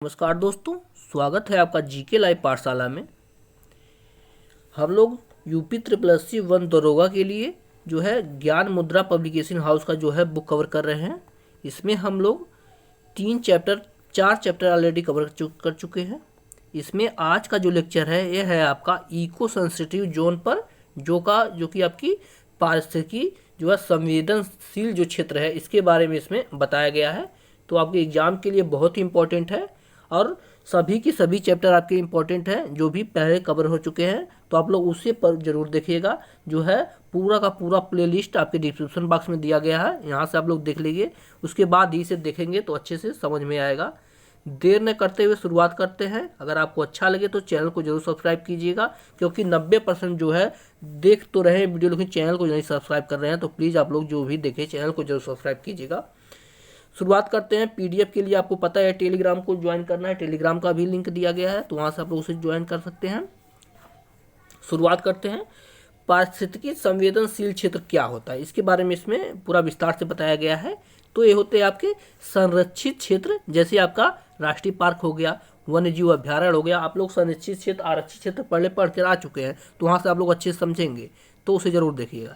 नमस्कार दोस्तों, स्वागत है आपका जीके लाइव पाठशाला में। हम लोग यूपी ट्रिपल एससी वन दरोगा के लिए जो है ज्ञान मुद्रा पब्लिकेशन हाउस का जो है बुक कवर कर रहे हैं। इसमें हम लोग 4 चैप्टर ऑलरेडी कवर कर चुके हैं। इसमें आज का जो लेक्चर है यह है आपका इको सेंसिटिव जोन पर, जो कि आपकी पारिस्थितिकी जो है संवेदनशील जो क्षेत्र है इसके बारे में इसमें बताया गया है। तो आपके एग्जाम के लिए बहुत ही इंपॉर्टेंट है और सभी की सभी चैप्टर आपके इंपॉर्टेंट हैं जो भी पहले कवर हो चुके हैं। तो आप लोग उसे पर जरूर देखिएगा। जो है पूरा का पूरा प्लेलिस्ट आपके डिस्क्रिप्शन बॉक्स में दिया गया है, यहाँ से आप लोग देख लीजिए। उसके बाद ही से देखेंगे तो अच्छे से समझ में आएगा। देर न करते हुए शुरुआत करते हैं। अगर आपको अच्छा लगे तो चैनल को जरूर सब्सक्राइब कीजिएगा, क्योंकि 90% जो है देख तो रहे हैं वीडियो लेकिन चैनल को नहीं सब्सक्राइब कर रहे हैं। तो प्लीज़ आप लोग जो भी देखें चैनल को जरूर सब्सक्राइब कीजिएगा। शुरुआत करते हैं। पीडीएफ के लिए आपको पता है टेलीग्राम को ज्वाइन करना है, टेलीग्राम का भी लिंक दिया गया है, तो वहाँ से आप लोग उसे ज्वाइन कर सकते हैं। शुरुआत करते हैं। पारिस्थितिकी संवेदनशील क्षेत्र क्या होता है इसके बारे में इसमें पूरा विस्तार से बताया गया है। तो ये होते हैं आपके संरक्षित क्षेत्र, जैसे आपका राष्ट्रीय पार्क हो गया, वन्य जीव अभ्यारण्य हो गया। आप लोग संरक्षित क्षेत्र आरक्षित क्षेत्र पढ़ कर आ चुके हैं, तो वहाँ से आप लोग अच्छे से समझेंगे, तो उसे जरूर देखिएगा।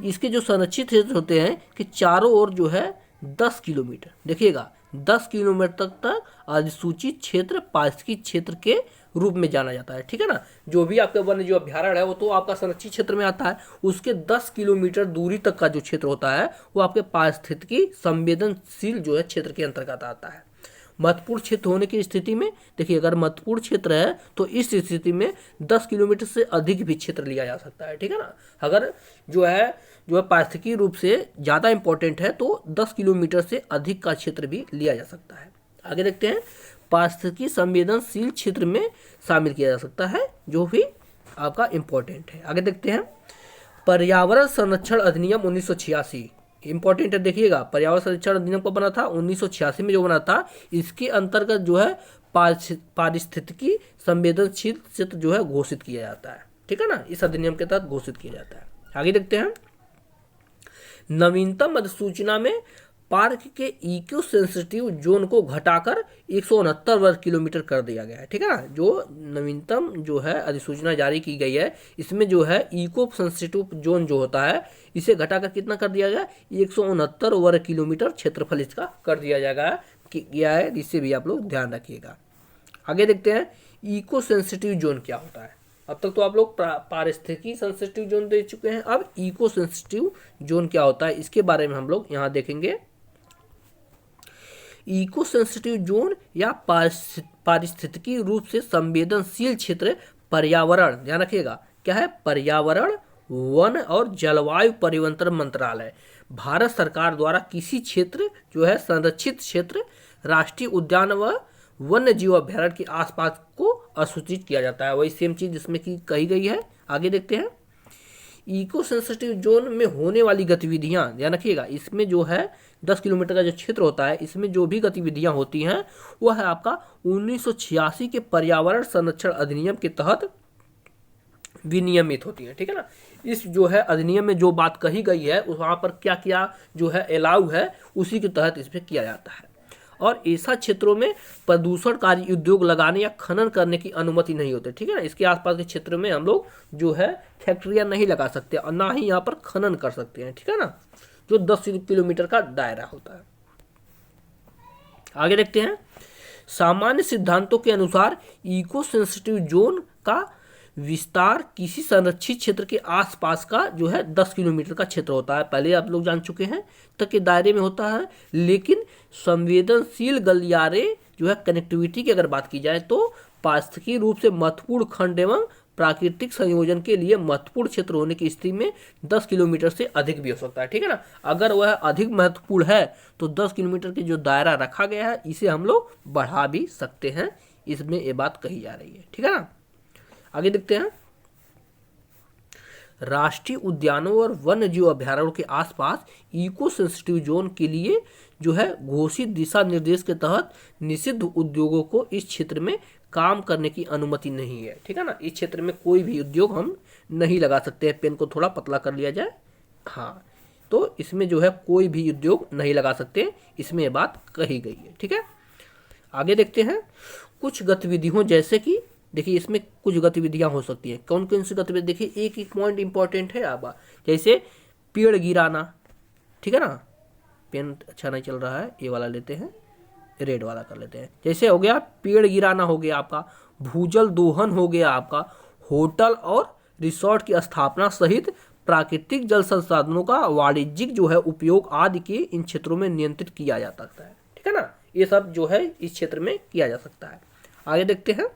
इसके जो संरक्षित क्षेत्र होते हैं कि चारों ओर जो है 10 किलोमीटर, देखिएगा 10 किलोमीटर तक अधिसूचित क्षेत्र पारिस्थितिकी क्षेत्र के रूप में जाना जाता है। ठीक है ना। जो भी आपके वन्य जो अभ्यारण्य है वो तो आपका संरक्षित क्षेत्र में आता है। उसके 10 किलोमीटर दूरी तक का जो क्षेत्र होता है वो आपके पारिस्थितिकी संवेदनशील जो है क्षेत्र के अंतर्गत आता है। महत्वपूर्ण क्षेत्र होने की स्थिति में देखिए, अगर महत्वपूर्ण क्षेत्र है तो इस स्थिति में 10 किलोमीटर से अधिक भी क्षेत्र लिया जा सकता है। ठीक है ना। अगर जो है पारिस्थितिकी रूप से ज़्यादा इंपॉर्टेंट है तो 10 किलोमीटर से अधिक का क्षेत्र भी लिया जा सकता है। आगे देखते हैं। पारिस्थितिकी संवेदनशील क्षेत्र में शामिल किया जा सकता है जो भी आपका इंपॉर्टेंट है। आगे देखते हैं। पर्यावरण संरक्षण अधिनियम 1986 इंपॉर्टेंट है। देखिएगा, पर्यावरण संरक्षण अधिनियम को बना था 1986 में, जो बना था इसके अंतर्गत जो है पारिस्थितिकी संवेदनशील क्षेत्र जो है घोषित किया जाता है। ठीक है ना। इस अधिनियम के तहत घोषित किया जाता है। आगे देखते हैं। नवीनतम अधिसूचना में पार्क के इको सेंसिटिव जोन को घटाकर 169 वर्ग किलोमीटर कर दिया गया है। ठीक है ना। जो नवीनतम जो है अधिसूचना जारी की गई है इसमें जो है इको सेंसिटिव जोन जो होता है इसे घटाकर कितना कर दिया गया, 169 वर्ग किलोमीटर क्षेत्रफल इसका कर दिया गया है। इसे भी आप लोग ध्यान रखिएगा। आगे देखते हैं। इको सेंसिटिव जोन क्या होता है। अब तक तो आप लोग पारिस्थितिकी सेंसिटिव जोन देख चुके हैं, अब इको सेंसिटिव जोन क्या होता है इसके बारे में हम लोग यहाँ देखेंगे। इको सेंसिटिव जोन या पारिस्थितिकी रूप से संवेदनशील क्षेत्र पर्यावरण, ध्यान रखिएगा क्या है, पर्यावरण, वन और जलवायु परिवर्तन मंत्रालय, भारत सरकार द्वारा किसी क्षेत्र जो है संरक्षित क्षेत्र, राष्ट्रीय उद्यान व वन्य जीव अभ्यारण्य के आसपास को असूचित किया जाता है। वही सेम चीज जिसमें की कही गई है। आगे देखते हैं। इको सेंसिटिव जोन में होने वाली गतिविधियां, ध्यान रखिएगा, इसमें जो है 10 किलोमीटर का जो क्षेत्र होता है इसमें जो भी गतिविधियां होती हैं वह है आपका 1986 के पर्यावरण संरक्षण अधिनियम के तहत विनियमित होती है। ठीक है ना। इस जो है अधिनियम में जो बात कही गई है वहाँ पर क्या क्या जो है अलाउ है उसी के तहत इस पर किया जाता है। और ऐसा क्षेत्रों में प्रदूषणकारी उद्योग लगाने या खनन करने की अनुमति नहीं होती। ठीक है ना। इसके आसपास के क्षेत्र में हम लोग जो है फैक्ट्रियां नहीं लगा सकते और ना ही यहाँ पर खनन कर सकते हैं। ठीक है ना। जो 10 किलोमीटर का दायरा होता है। आगे देखते हैं। सामान्य सिद्धांतों के अनुसार इको सेंसिटिव जोन का विस्तार किसी संरक्षित क्षेत्र के आसपास का जो है 10 किलोमीटर का क्षेत्र होता है, पहले आप लोग जान चुके हैं, तक के दायरे में होता है। लेकिन संवेदनशील गलियारे जो है कनेक्टिविटी की अगर बात की जाए तो पारिस्थितिकी रूप से महत्वपूर्ण खंड एवं प्राकृतिक संयोजन के लिए महत्वपूर्ण क्षेत्र होने की स्थिति में 10 किलोमीटर से अधिक भी हो सकता है। ठीक है ना। अगर वह अधिक महत्वपूर्ण है तो 10 किलोमीटर की जो दायरा रखा गया है इसे हम लोग बढ़ा भी सकते हैं, इसमें ये बात कही जा रही है। ठीक है ना। आगे देखते हैं। राष्ट्रीय उद्यानों और वन्य जीव अभ्यारण्यों के आसपास इको सेंसिटिव जोन के लिए जो है घोषित दिशा निर्देश के तहत निषिद्ध उद्योगों को इस क्षेत्र में काम करने की अनुमति नहीं है। ठीक है ना। इस क्षेत्र में कोई भी उद्योग हम नहीं लगा सकते हैं। पेन को थोड़ा पतला कर लिया जाए। हाँ, तो इसमें जो है कोई भी उद्योग नहीं लगा सकते, इसमें ये बात कही गई है। ठीक है। आगे देखते हैं कुछ गतिविधियों, जैसे कि देखिए इसमें कुछ गतिविधियां हो सकती हैं। कौन कौन सी गतिविधि, देखिए एक एक पॉइंट इंपॉर्टेंट है आप, जैसे पेड़ गिराना, ठीक है ना, पेन अच्छा नहीं चल रहा है, ये वाला लेते हैं, रेड वाला कर लेते हैं। जैसे हो गया पेड़ गिराना, हो गया आपका भूजल दोहन, हो गया आपका होटल और रिसोर्ट की स्थापना सहित प्राकृतिक जल संसाधनों का वाणिज्यिक जो है उपयोग आदि के इन क्षेत्रों में नियंत्रित किया जा सकता है, ठीक है ना। ये सब जो है इस क्षेत्र में किया जा सकता है। आगे देखते हैं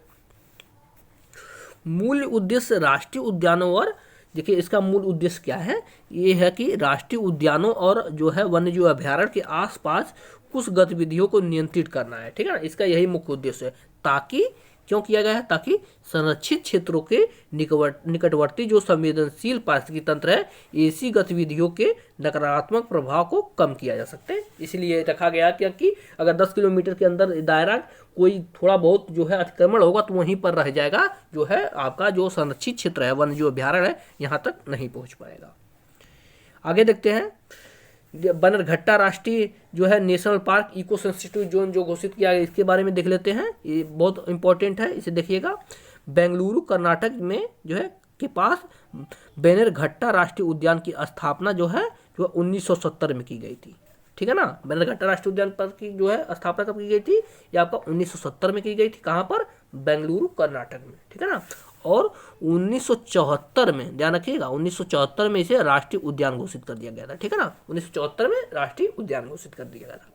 मूल उद्देश्य राष्ट्रीय उद्यानों और, देखिए इसका मूल उद्देश्य क्या है, ये है कि राष्ट्रीय उद्यानों और जो है वन्य जीव अभ्यारण्य के आसपास कुछ गतिविधियों को नियंत्रित करना है, ठीक है ना। इसका यही मुख्य उद्देश्य है। ताकि क्यों किया गया है, ताकि संरक्षित क्षेत्रों के निकटवर्ती जो संवेदनशील पारिस्थितिकी तंत्र है, ऐसी गतिविधियों के नकारात्मक प्रभाव को कम किया जा सकता है, इसलिए रखा गया। क्योंकि अगर 10 किलोमीटर के अंदर दायरा कोई थोड़ा बहुत जो है अतिक्रमण होगा तो वहीं पर रह जाएगा, जो है आपका जो संरक्षित क्षेत्र है वन्य जीव अभ्यारण्य है, यहाँ तक नहीं पहुँच पाएगा। आगे देखते हैं बनरघट्टा राष्ट्रीय जो है national park eco sensitive zone जो घोषित किया गया, इसके बारे में देख लेते हैं। ये बहुत इंपॉर्टेंट है, इसे देखिएगा। बेंगलुरु कर्नाटक में जो है के पास बेनरघट्टा राष्ट्रीय उद्यान की स्थापना जो है 1970 में की गई थी, ठीक है ना। बेनरघट्टा राष्ट्रीय उद्यान पर की जो है स्थापना कब की गई थी, ये आपका 1970 में की गई थी। कहाँ पर, बेंगलुरु कर्नाटक में, ठीक है ना। और 1974 में, ध्यान रखिएगा, 1974 में इसे राष्ट्रीय उद्यान घोषित कर दिया गया था, ठीक है ना। 1974 में राष्ट्रीय उद्यान घोषित कर दिया गया था।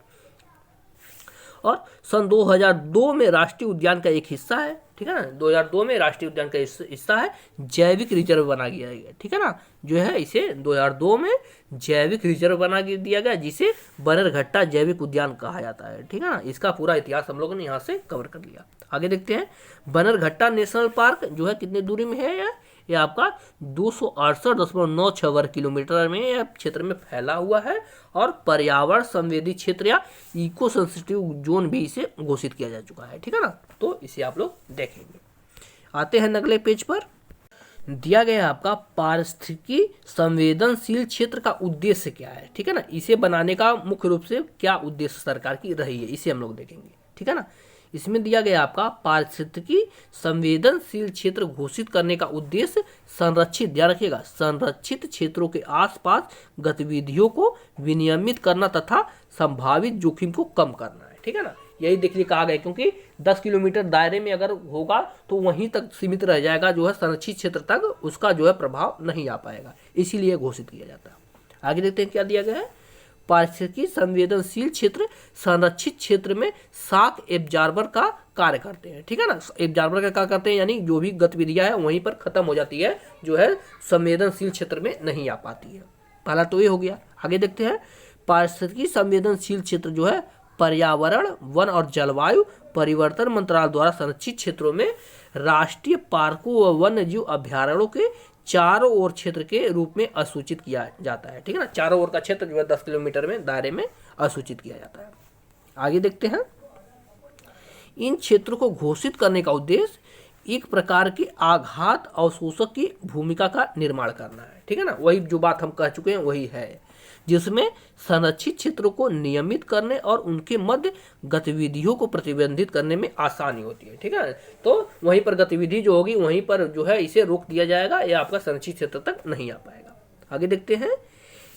और सन 2002 में राष्ट्रीय उद्यान का एक हिस्सा है, ठीक है ना। 2002 में राष्ट्रीय उद्यान का हिस्सा है, जैविक रिजर्व बना दिया गया, ठीक है ना। जो है इसे 2002 में जैविक रिजर्व बना दिया गया, जिसे बनरघट्टा जैविक उद्यान कहा जाता है, ठीक है ना। इसका पूरा इतिहास हम लोगों ने यहाँ से कवर कर लिया। आगे देखते हैं बनरघट्टा नेशनल पार्क जो है कितने दूरी में है, ये आपका 268.96 वर्ग किलोमीटर में यह क्षेत्र में फैला हुआ है, और पर्यावरण संवेदी क्षेत्र या इको सेंसिटिव जोन भी इसे घोषित किया जा चुका है, ठीक है ना। तो इसे आप लोग देखेंगे। आते हैं अगले पेज पर, दिया गया आपका पारिस्थितिकी संवेदनशील क्षेत्र का उद्देश्य क्या है, ठीक है ना। इसे बनाने का मुख्य रूप से क्या उद्देश्य सरकार की रही है, इसे हम लोग देखेंगे, ठीक है ना। इसमें दिया गया आपका पारिस्थितिकी संवेदनशील क्षेत्र घोषित करने का उद्देश्य संरक्षित, ध्यान रखिएगा, संरक्षित क्षेत्रों के आसपास गतिविधियों को विनियमित करना तथा संभावित जोखिम को कम करना है, ठीक है ना। यही देखिए कहा गया, क्योंकि 10 किलोमीटर दायरे में अगर होगा तो वहीं तक सीमित रह जाएगा, जो है संरक्षित क्षेत्र तक उसका जो है प्रभाव नहीं आ पाएगा, इसीलिए घोषित किया जाता है। आगे देखते हैं क्या दिया गया है। पारिस्थितिकी संवेदनशील क्षेत्र संरक्षित क्षेत्र में शॉक एब्जॉर्बर का कार्य करते हैं, ठीक है ना। एब्जॉर्बर का कार्य करते हैं, यानी जो भी गतिविधियां है वहीं पर खत्म हो जाती है, जो है संवेदनशील क्षेत्र में नहीं आ पाती है। पहला तो ये हो गया। आगे देखते हैं पारिस्थितिकी संवेदनशील क्षेत्र जो है पर्यावरण, वन और जलवायु परिवर्तन मंत्रालय द्वारा संरक्षित क्षेत्रों में राष्ट्रीय पार्कों व वन्य जीव अभ्यारण्यों के चारों ओर क्षेत्र के रूप में असूचित किया जाता है, ठीक है ना। चारों ओर का क्षेत्र जो है 10 किलोमीटर में दायरे में असूचित किया जाता है। आगे देखते हैं इन क्षेत्रों को घोषित करने का उद्देश्य एक प्रकार के आघात अवशोषक की भूमिका का निर्माण करना है, ठीक है ना। वही जो बात हम कह चुके हैं वही है, जिसमें संरक्षित क्षेत्रों को नियमित करने और उनके मध्य गतिविधियों को प्रतिबंधित करने में आसानी होती है, ठीक है। तो वहीं पर गतिविधि जो होगी वहीं पर जो है इसे रोक दिया जाएगा, यह आपका संरक्षित क्षेत्र तक नहीं आ पाएगा। आगे देखते हैं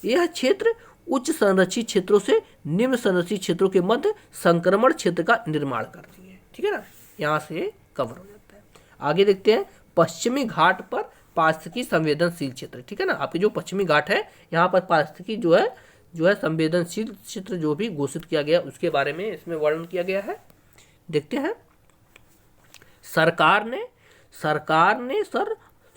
यह क्षेत्र उच्च संरक्षित क्षेत्रों से निम्न संरक्षित क्षेत्रों के मध्य संक्रमण क्षेत्र का निर्माण करती है, ठीक है ना। यहाँ से कवर हो जाता है। आगे देखते हैं पश्चिमी घाट पर पारिस्थितिकी संवेदनशील क्षेत्र, ठीक है ना। आपके जो पश्चिमी घाट है यहाँ पर पारिस्थितिकी जो है संवेदनशील क्षेत्र जो भी घोषित किया गया उसके बारे में इसमें वर्णन किया गया है। देखते हैं सरकार ने सर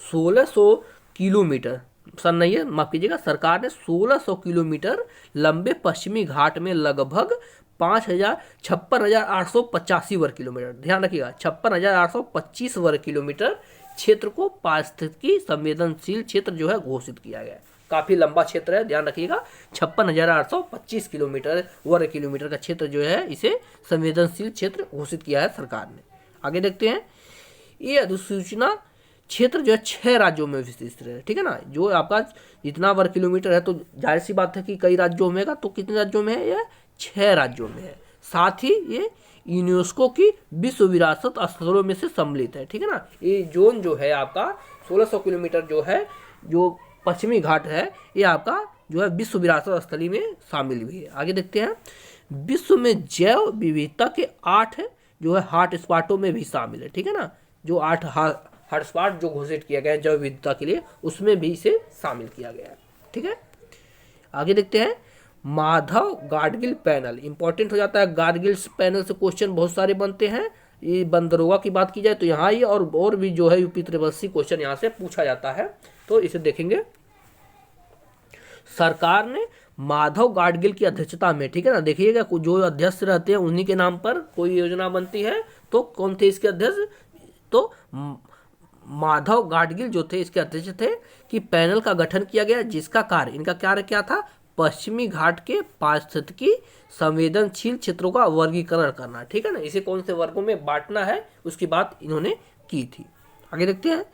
1600 किलोमीटर, सर नहीं है माफ कीजिएगा, सरकार ने 1600 किलोमीटर लंबे पश्चिमी घाट में लगभग 56,885 वर्ग किलोमीटर, ध्यान रखिएगा 56,825 वर्ग किलोमीटर क्षेत्र को पारिस्थितिकी संवेदनशील क्षेत्र जो है घोषित किया गया है। काफी लंबा क्षेत्र है, ध्यान रखिएगा 56,825 किलोमीटर वर्ग किलोमीटर का क्षेत्र जो है इसे संवेदनशील क्षेत्र घोषित किया है सरकार ने। आगे देखते हैं ये अधिसूचना क्षेत्र जो है 6 राज्यों में विस्तृत है, ठीक है ना। जो आपका इतना वर्ग किलोमीटर है तो जाहिर सी बात है कि कई राज्यों में है, तो कितने राज्यों में है, यह 6 राज्यों में है। साथ ही ये यूनेस्को की विश्व विरासत स्थलों में से सम्मिलित है। ठीक है ना, ये जोन जो है आपका 1600 किलोमीटर जो है, जो पश्चिमी घाट है, ये आपका जो है विश्व विरासत स्थली में शामिल हुई है। आगे देखते हैं, विश्व में जैव विविधता के 8 जो है हॉट स्पॉटों में भी शामिल है। ठीक है ना, जो 8 हॉट स्पॉट जो घोषित किया गया है जैव विविधता के लिए, उसमें भी इसे शामिल किया गया है। ठीक है, आगे देखते हैं, माधव गाडगिल पैनल इंपॉर्टेंट हो जाता है। गाडगिल पैनल से क्वेश्चन बहुत सारे बनते हैं। ये बंदरोगा की बात की जाए तो यहाँ ही और भी जो है यूपी 83 क्वेश्चन यहाँ से पूछा जाता है, तो इसे देखेंगे। सरकार ने माधव गाडगिल की अध्यक्षता में, ठीक है ना, देखिएगा जो अध्यक्ष रहते हैं उन्हीं के नाम पर कोई योजना बनती है। तो कौन थे इसके अध्यक्ष? तो माधव गाडगिल जो थे इसके अध्यक्ष थे, कि पैनल का गठन किया गया, जिसका कार्य, इनका कार्य क्या था? पश्चिमी घाट के पारिस्थितिकी संवेदनशील क्षेत्रों का वर्गीकरण करना। ठीक है ना, इसे कौन से वर्गों में बांटना है उसकी बात इन्होंने की थी। आगे देखते हैं,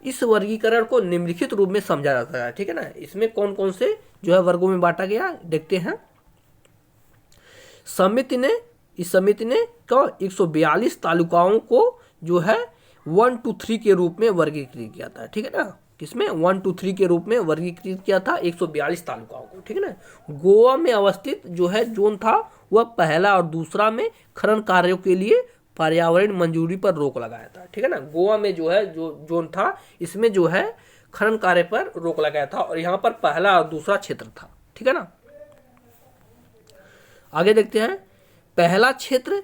इस वर्गीकरण को निम्नलिखित रूप में समझा जाता है। ठीक है ना, इसमें कौन कौन से जो है वर्गों में बांटा गया देखते हैं। इस समिति ने 142 तालुकाओं को जो है 1 to 3 के रूप में वर्गीकृत किया था। ठीक है ना, किसमें? 1 to 3 के रूप में वर्गीकृत किया था 142 तालुकाओं को। ठीक है ना, गोवा में अवस्थित जो है जोन था वह पहला और दूसरा में खनन कार्यों के लिए पर्यावरण मंजूरी पर रोक लगाया था। ठीक है ना, गोवा में जो है जो जोन था इसमें जो है खनन कार्य पर रोक लगाया था, और यहाँ पर पहला और दूसरा क्षेत्र था। ठीक है ना, आगे देखते हैं, पहला क्षेत्र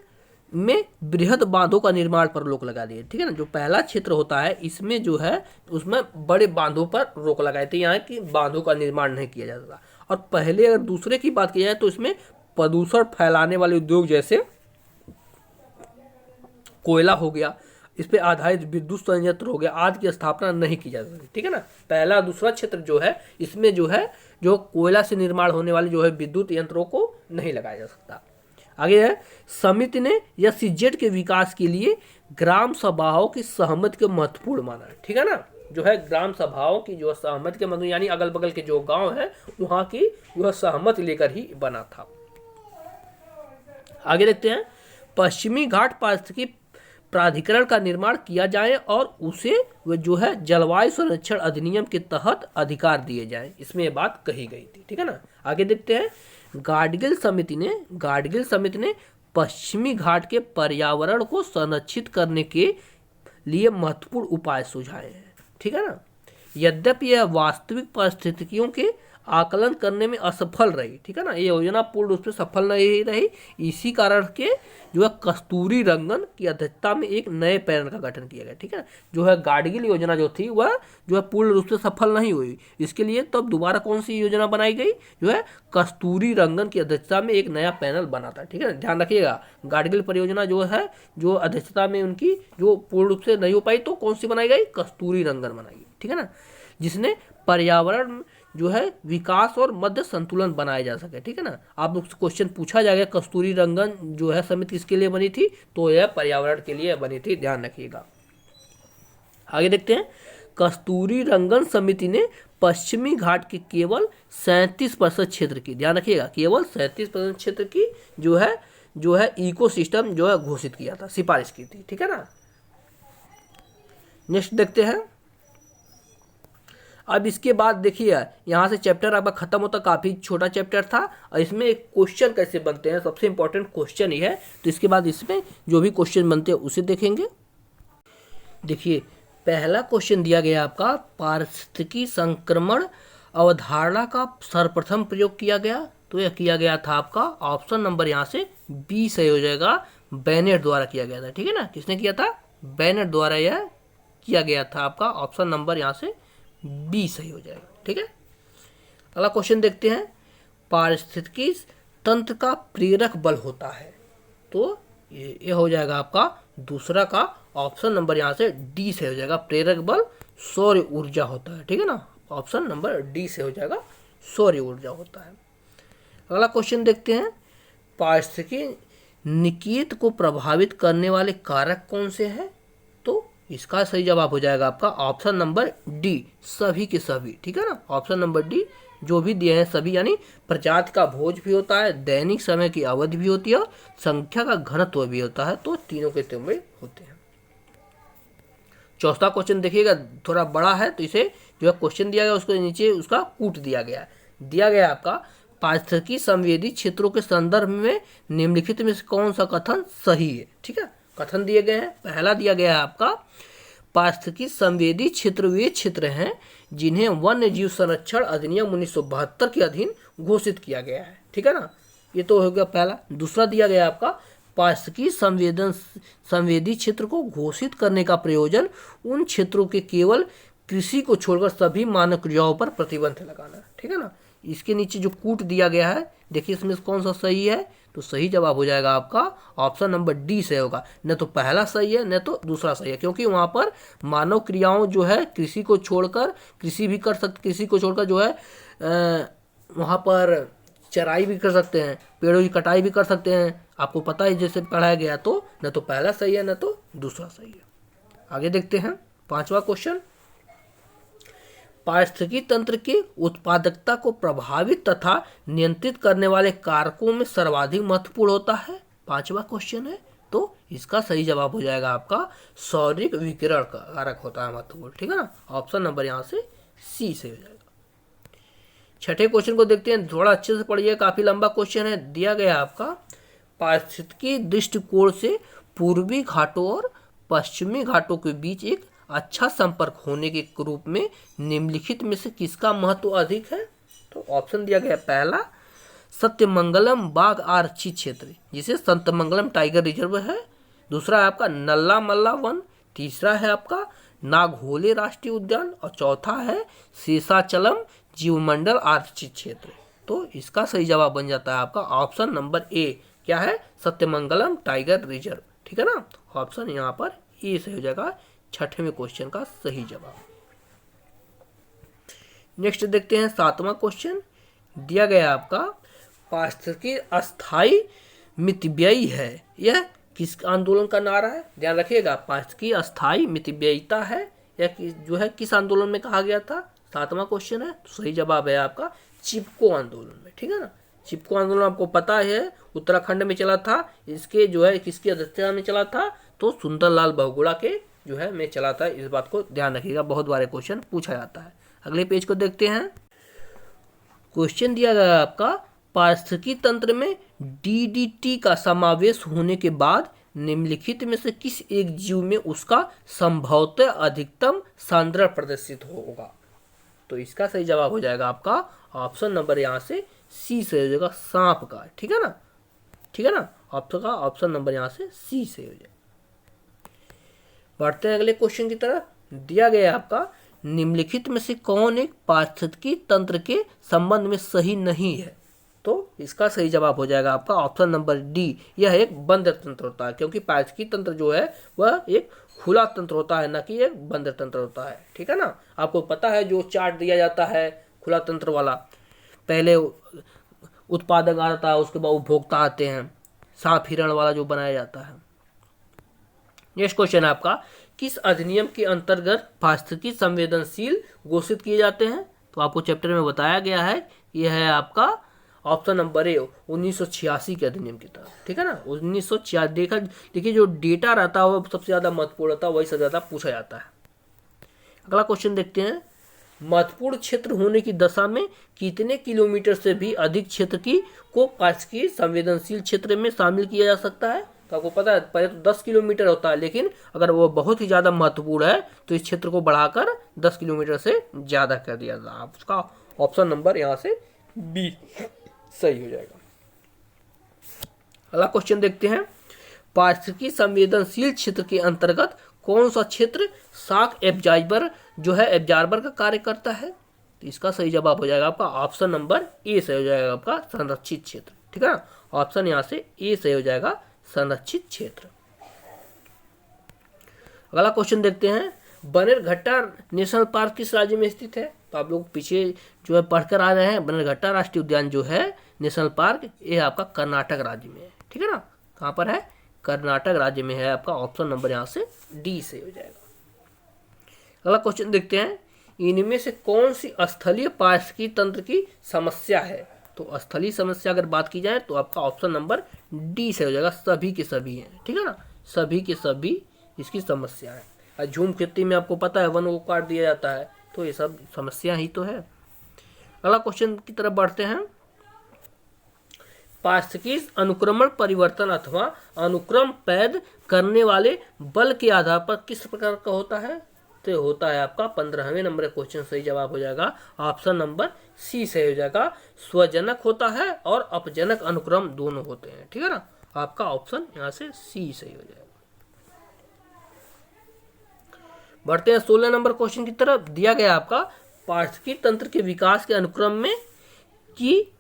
में बृहद बांधों का निर्माण पर रोक लगा दी। ठीक है ना, जो पहला क्षेत्र होता है इसमें जो है उसमें बड़े बांधों पर रोक लगाए थे, यहाँ की बांधों का निर्माण नहीं किया जाता था। और पहले अगर दूसरे की बात की जाए तो इसमें प्रदूषण फैलाने वाले उद्योग जैसे कोयला हो गया, इस पे आधारित विद्युत संयंत्र हो गया, आदि की स्थापना नहीं की जा सकती। ठीक है ना, पहला दूसरा क्षेत्र जो है इसमें जो है जो कोयला से निर्माण होने वाले जो है विद्युत यंत्रों को नहीं लगाया जा सकता। आगे है, समिति ने या सीजेड के विकास के लिए ग्राम सभाओं की सहमति को महत्वपूर्ण माना। ठीक है ना, जो है ग्राम सभाओं की जो सहमति के मतलब यानी अगल बगल के जो गांव है वहां की जो सहमति लेकर ही बना था। आगे देखते हैं, पश्चिमी घाट पारिस्थितिकी प्राधिकरण का निर्माण किया जाए और उसे वह जो है जलवायु संरक्षण अधिनियम के तहत अधिकार दिए जाएं, इसमें ये बात कही गई थी। ठीक है ना, आगे देखते हैं, गाडगिल समिति ने पश्चिमी घाट के पर्यावरण को संरक्षित करने के लिए महत्वपूर्ण उपाय सुझाए हैं। ठीक है ना, यद्यपि यह वास्तविक परिस्थितियों के आकलन करने में असफल रही। ठीक है ना, ये योजना पूर्ण रूप से सफल नहीं रही। इसी कारण के जो है कस्तूरी रंगन की अध्यक्षता में एक नए पैनल का गठन किया गया। ठीक है, जो है गाडगिल योजना जो थी वह जो है पूर्ण रूप से सफल नहीं हुई। इसके लिए तब दोबारा कौन सी योजना बनाई गई? जो है कस्तूरी रंगन की अध्यक्षता में एक नया पैनल बना था। ठीक है ना, ध्यान रखिएगा, गाडगिल परियोजना जो है जो अध्यक्षता में उनकी जो पूर्ण रूप से नहीं हो पाई तो कौन सी बनाई गई? कस्तूरी रंगन बनाई गई। ठीक है ना, जिसने पर्यावरण जो है विकास और मध्य संतुलन बनाया जा सके। ठीक है ना, आप लोग से क्वेश्चन पूछा जाएगा कस्तूरी रंगन जो है समिति किसके लिए बनी थी? तो यह पर्यावरण के लिए बनी थी, ध्यान रखिएगा। आगे देखते हैं, कस्तूरी रंगन समिति ने पश्चिमी घाट के केवल 37% क्षेत्र की, ध्यान रखिएगा, केवल 37% क्षेत्र की जो है इकोसिस्टम जो है घोषित किया था, सिफारिश की थी। ठीक है ना, नेक्स्ट देखते हैं। अब इसके बाद देखिए यहाँ से चैप्टर आपका खत्म होता, काफ़ी छोटा चैप्टर था, और इसमें एक क्वेश्चन कैसे बनते हैं सबसे इंपॉर्टेंट क्वेश्चन ही है। तो इसके बाद इसमें जो भी क्वेश्चन बनते हैं उसे देखेंगे। देखिए, पहला क्वेश्चन दिया गया आपका, पारिस्थितिकी संक्रमण अवधारणा का सर्वप्रथम प्रयोग किया गया, तो यह किया गया था आपका ऑप्शन नंबर यहाँ से बी सही हो जाएगा, बेनेट द्वारा किया गया था। ठीक है ना, किसने किया था? बेनेट द्वारा यह किया गया था। आपका ऑप्शन नंबर यहाँ से बी सही हो जाएगा। ठीक है, अगला क्वेश्चन देखते हैं, पारिस्थितिकी तंत्र का प्रेरक बल होता है, तो ये हो जाएगा आपका दूसरा का ऑप्शन नंबर यहाँ से डी से हो जाएगा, प्रेरक बल सौर ऊर्जा होता है। ठीक है ना, ऑप्शन नंबर डी से हो जाएगा, सौर ऊर्जा होता है। अगला क्वेश्चन देखते हैं, पारिस्थितिकी निकेत को प्रभावित करने वाले कारक कौन से हैं? तो इसका सही जवाब हो जाएगा आपका ऑप्शन नंबर डी, सभी के सभी। ठीक है ना, ऑप्शन नंबर डी, जो भी दिए हैं सभी, यानी प्रजाति का भोज भी होता है, दैनिक समय की अवधि भी होती है और संख्या का घनत्व भी होता है, तो तीनों के तुम में होते हैं। चौथा क्वेश्चन देखिएगा, थोड़ा बड़ा है, तो इसे जो है क्वेश्चन दिया गया उसको नीचे उसका कूट दिया गया है। दिया गया आपका पारिस्थितिकी संवेदी क्षेत्रों के संदर्भ में निम्नलिखित में से कौन सा कथन सही है। ठीक है, कथन दिए गए हैं। पहला दिया गया है आपका पारिस्थितिकी संवेदी क्षेत्र वे क्षेत्र हैं जिन्हें वन्य जीव संरक्षण अधिनियम 1972 के अधीन घोषित किया गया है। ठीक है ना, ये तो हो गया पहला। दूसरा दिया गया आपका पारिस्थितिकी संवेदी क्षेत्र को घोषित करने का प्रयोजन उन क्षेत्रों के केवल कृषि को छोड़कर सभी मानव क्रियाओं पर प्रतिबंध लगाना। ठीक है ना, इसके नीचे जो कूट दिया गया है, देखिए इसमें कौन सा सही है, तो सही जवाब हो जाएगा आपका ऑप्शन नंबर डी से होगा। न तो पहला सही है न तो दूसरा सही है, क्योंकि वहाँ पर मानव क्रियाओं जो है कृषि को छोड़कर, कृषि भी कर सकते, कृषि को छोड़कर जो है वहाँ पर चराई भी कर सकते हैं, पेड़ों की कटाई भी कर सकते हैं। आपको पता है जैसे पढ़ाया गया, तो न तो पहला सही है न तो दूसरा सही है। आगे देखते हैं पांचवा क्वेश्चन, पारिस्थितिकी तंत्र के उत्पादकता को प्रभावित तथा नियंत्रित करने वाले कारकों में सर्वाधिक महत्वपूर्ण होता है। पांचवा क्वेश्चन है, तो इसका सही जवाब हो जाएगा आपका सौरिक विकिरण कारक होता है महत्वपूर्ण। ठीक है ना, ऑप्शन नंबर यहाँ से सी से हो जाएगा। छठे क्वेश्चन को देखते हैं, थोड़ा अच्छे से पढ़िए, काफी लंबा क्वेश्चन है। दिया गया आपका पारिस्थितिकी दृष्टिकोण से पूर्वी घाटों और पश्चिमी घाटों के बीच एक अच्छा संपर्क होने के रूप में निम्नलिखित में से किसका महत्व अधिक है। तो ऑप्शन दिया गया पहला सत्यमंगलम बाघ आरक्षित क्षेत्र जिसे संतमंगलम टाइगर रिजर्व है, दूसरा है आपका नल्ला मल्ला वन, तीसरा है आपका नागहोले राष्ट्रीय उद्यान और चौथा है शेषाचलम जीवमंडल आरक्षित क्षेत्र। तो इसका सही जवाब बन जाता है आपका ऑप्शन नंबर ए, क्या है, सत्यमंगलम टाइगर रिजर्व। ठीक है ना, ऑप्शन यहाँ पर ए से हो जाएगा छठवें क्वेश्चन का सही जवाब। नेक्स्ट देखते हैं सातवां क्वेश्चन। दिया गया आपका पारिस्थितिकी अस्थायी मितव्ययी है, यह किस आंदोलन का नारा है। ध्यान रखिएगा, पारिस्थितिकी अस्थायी मितव्ययिता है, यह जो है किस आंदोलन में कहा गया था। सातवां क्वेश्चन है, तो सही जवाब है आपका चिपको आंदोलन में। ठीक है ना, चिपको आंदोलन आपको पता है उत्तराखंड में चला था, इसके जो है किसकी अध्यक्षता में चला था, तो सुंदरलाल बहुगुणा के जो है में चला था। इस बात को ध्यान रखिएगा, बहुत बारे क्वेश्चन पूछा जाता है। अगले पेज को देखते हैं। क्वेश्चन दिया गया आपका पारिस्थितिकी तंत्र में डीडीटी का समावेश होने के बाद निम्नलिखित में से किस एक जीव में उसका संभवतः अधिकतम सांद्रण प्रदर्शित होगा। तो इसका सही जवाब हो जाएगा आपका ऑप्शन नंबर यहाँ से सी से हो जाएगा, सांप का। ठीक है ना, ठीक है ना, आपका ऑप्शन नंबर यहाँ से सी से हो जाएगा। बढ़ते हैं अगले क्वेश्चन की तरफ। दिया गया आपका निम्नलिखित में से कौन एक पारिस्थितिकी तंत्र के संबंध में सही नहीं है। तो इसका सही जवाब हो जाएगा आपका ऑप्शन नंबर डी, यह एक बंद तंत्र होता है, क्योंकि पारिस्थितिकी तंत्र जो है वह एक खुला तंत्र होता है, न कि एक बंद तंत्र होता है। ठीक है ना, आपको पता है जो चार्ट दिया जाता है खुला तंत्र वाला, पहले उत्पादक आता है, उसके बाद उपभोक्ता आते हैं, सांप हिरण वाला जो बनाया जाता है। नेक्स्ट क्वेश्चन है आपका, किस अधिनियम के अंतर्गत पारिस्थितिकी संवेदनशील घोषित किए जाते हैं। तो आपको चैप्टर में बताया गया है, यह है आपका ऑप्शन नंबर ए 1986 के अधिनियम की तरफ। ठीक है ना, 1986। देखिए जो डेटा रहता है वो सबसे ज़्यादा महत्वपूर्ण रहता है, वही सबसे ज़्यादा पूछा जाता है। अगला क्वेश्चन देखते हैं, महत्वपूर्ण क्षेत्र होने की दशा में कितने किलोमीटर से भी अधिक क्षेत्र को पारिस्थितिकी संवेदनशील क्षेत्र में शामिल किया जा सकता है। तो आपको पता है पहले तो 10 किलोमीटर होता है, लेकिन अगर वो बहुत ही ज़्यादा महत्वपूर्ण है तो इस क्षेत्र को बढ़ाकर 10 किलोमीटर से ज़्यादा कर दिया जाता है। उसका ऑप्शन नंबर यहाँ से बी सही हो जाएगा। अगला क्वेश्चन देखते हैं, पारिस्थितिकी संवेदनशील क्षेत्र के अंतर्गत कौन सा क्षेत्र शॉक एब्जॉर्बर जो है एब्जॉर्बर का कार्य करता है। तो इसका सही जवाब हो जाएगा आपका ऑप्शन नंबर ए से हो जाएगा आपका संरक्षित क्षेत्र। ठीक है ना, ऑप्शन यहाँ से ए से हो जाएगा संरक्षित क्षेत्र। अगला क्वेश्चन देखते हैं, बनेरघट्टा नेशनल पार्क किस राज्य में स्थित है। तो आप लोग पीछे जो है पढ़कर आ रहे हैं, बनेरघट्टा राष्ट्रीय उद्यान जो है नेशनल पार्क, ये आपका कर्नाटक राज्य में है। ठीक है ना, कहाँ पर है, कर्नाटक राज्य में है। आपका ऑप्शन नंबर यहाँ से डी से हो जाएगा। अगला क्वेश्चन देखते हैं, इनमें से कौन सी स्थलीय पारिस्थितिकी तंत्र की समस्या है? तो स्थलीय समस्या अगर बात की जाए तो आपका ऑप्शन नंबर डी से हो जाएगा, सभी के सभी हैं, ठीक है ना, सभी के सभी इसकी समस्या है। और झूम खेती में आपको पता है वन को काट दिया जाता है, तो ये सब समस्या ही तो है। अगला क्वेश्चन की तरफ बढ़ते हैं। पारिस्थितिकी अनुक्रमण परिवर्तन अथवा अनुक्रम पैदा करने वाले बल के आधार पर किस प्रकार का होता है? तो होता है आपका 15वें नंबर का क्वेश्चन सही जवाब हो जाएगा ऑप्शन नंबर सी सही हो जाएगा। स्वजनक होता है और अपजनक अनुक्रम दोनों होते हैं, ठीक है ना, आपका ऑप्शन यहाँ से सी सही हो जाएगा। बढ़ते हैं 16 नंबर क्वेश्चन की तरफ। दिया गया आपका पारिस्थितिकी तंत्र के विकास के अनुक्रम में की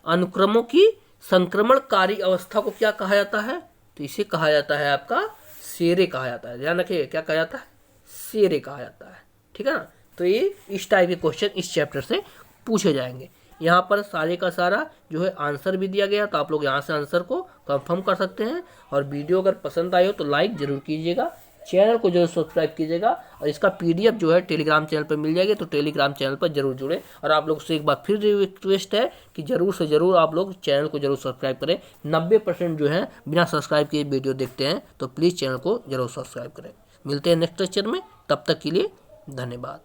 अनुक्रमों की संक्रमणकारी अवस्था को क्या कहा जाता है? तो इसे कहा जाता है आपका सेरे कहा जाता है। ध्यान रखिए क्या कहा जाता है? सेरे कहा जाता है, ठीक है ना। तो ये इस टाइप के क्वेश्चन इस चैप्टर से पूछे जाएंगे। यहाँ पर सारे का सारा जो है आंसर भी दिया गया, तो आप लोग यहाँ से आंसर को कंफर्म कर सकते हैं। और वीडियो अगर पसंद आई हो तो लाइक जरूर कीजिएगा, चैनल को जरूर सब्सक्राइब कीजिएगा, और इसका पीडीएफ जो है टेलीग्राम चैनल पर मिल जाएगी, तो टेलीग्राम चैनल पर जरूर जुड़े। और आप लोग से एक बार फिर रिक्वेस्ट है कि जरूर से जरूर आप लोग चैनल को जरूर सब्सक्राइब करें। 90% जो है बिना सब्सक्राइब किए वीडियो देखते हैं, तो प्लीज़ चैनल को जरूर सब्सक्राइब करें। मिलते हैं नेक्स्ट लेक्चर में, तब तक के लिए धन्यवाद।